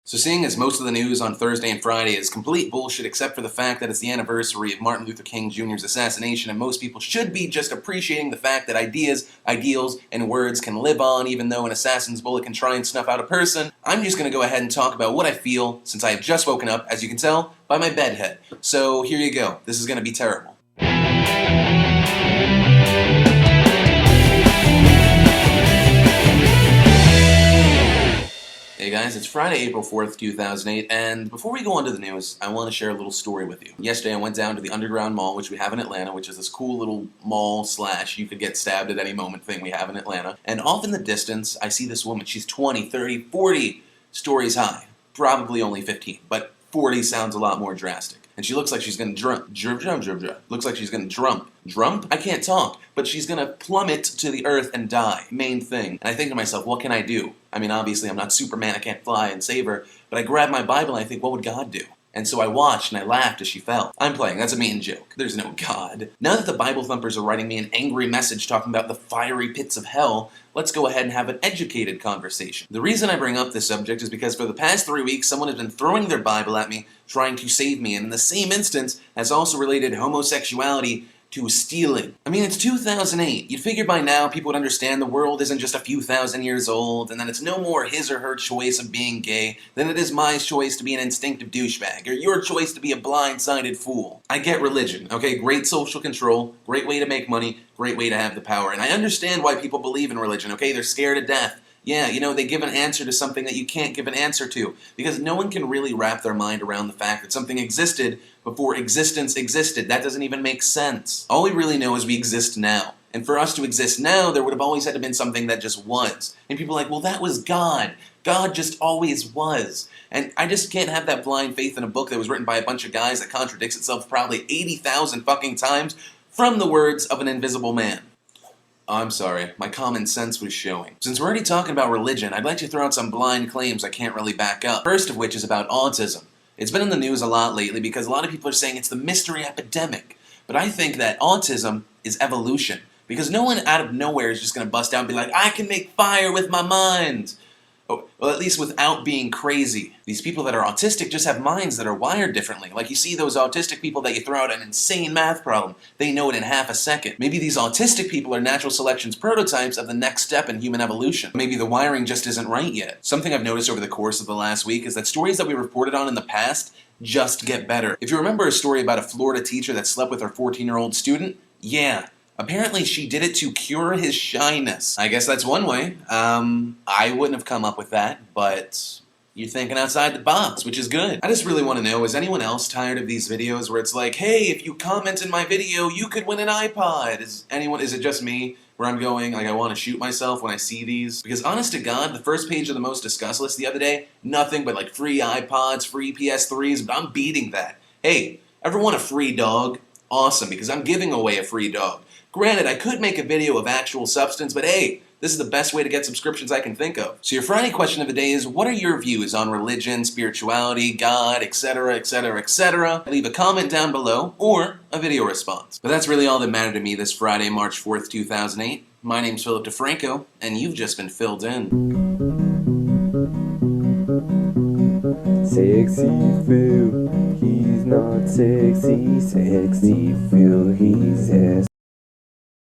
So seeing as most of the news on Thursday and Friday is complete bullshit except for the fact that it's the anniversary of Martin Luther King Jr.'s assassination and most people should be just appreciating the fact that ideas, ideals, and words can live on even though an assassin's bullet can try and snuff out a person, I'm just going to go ahead and talk about what I feel since I have just woken up, as you can tell, by my bedhead. So here you go. This is going to be terrible. Hey guys, it's Friday, April 4th, 2008, and before we go on to the news, I want to share a little story with you. Yesterday I went down to the Underground Mall, which we have in Atlanta, which is this cool little mall / you could get stabbed at any moment thing we have in Atlanta, and off in the distance, I see this woman. She's 20, 30, 40 stories high. Probably only 15, but 40 sounds a lot more drastic. And she looks like she's gonna looks like she's gonna Drump? I can't talk, but she's gonna plummet to the earth and die. Main thing. And I think to myself, what can I do? I mean, obviously I'm not Superman, I can't fly and save her, but I grab my Bible and I think, what would God do? And so I watched and I laughed as she fell. I'm playing, that's a mean joke. There's no God. Now that the Bible thumpers are writing me an angry message talking about the fiery pits of hell, let's go ahead and have an educated conversation. The reason I bring up this subject is because for the past 3 weeks, someone has been throwing their Bible at me, trying to save me, and in the same instance has also related homosexuality to stealing. I mean, it's 2008. You'd figure by now people would understand the world isn't just a few thousand years old, and that it's no more his or her choice of being gay than it is my choice to be an instinctive douchebag, or your choice to be a blind-sided fool. I get religion, okay? Great social control, great way to make money, great way to have the power, and I understand why people believe in religion, okay? They're scared to death. Yeah, you know, they give an answer to something that you can't give an answer to, because no one can really wrap their mind around the fact that something existed before existence existed. That doesn't even make sense. All we really know is we exist now. And for us to exist now, there would have always had to have been something that just was. And people are like, well, that was God. God just always was. And I just can't have that blind faith in a book that was written by a bunch of guys that contradicts itself probably 80,000 fucking times from the words of an invisible man. I'm sorry, my common sense was showing. Since we're already talking about religion, I'd like to throw out some blind claims I can't really back up. First of which is about autism. It's been in the news a lot lately because a lot of people are saying it's the mystery epidemic. But I think that autism is evolution. Because no one out of nowhere is just going to bust out and be like, I can make fire with my mind. Oh, well, at least without being crazy. These people that are autistic just have minds that are wired differently. Like you see those autistic people that you throw out an insane math problem. They know it in half a second. Maybe these autistic people are natural selection's prototypes of the next step in human evolution. Maybe the wiring just isn't right yet. Something I've noticed over the course of the last week is that stories that we reported on in the past just get better. If you remember a story about a Florida teacher that slept with her 14-year-old student, yeah. Apparently she did it to cure his shyness. I guess that's one way. I wouldn't have come up with that, but you're thinking outside the box, which is good. I just really want to know, is anyone else tired of these videos where it's like, hey, if you comment in my video, you could win an iPod? Is it just me where I'm going, like I want to shoot myself when I see these? Because honest to God, the first page of the most discussed list the other day, nothing but like free iPods, free PS3s, but I'm beating that. Hey, ever want a free dog? Awesome, because I'm giving away a free dog. Granted, I could make a video of actual substance, but hey, this is the best way to get subscriptions I can think of. So your Friday question of the day is, what are your views on religion, spirituality, God, etc., etc., etc.? Leave a comment down below, or a video response. But that's really all that mattered to me this Friday, March 4th, 2008. My name's Philip DeFranco, and you've just been filled in. Sexy Phil, he's not sexy, sexy Phil, he's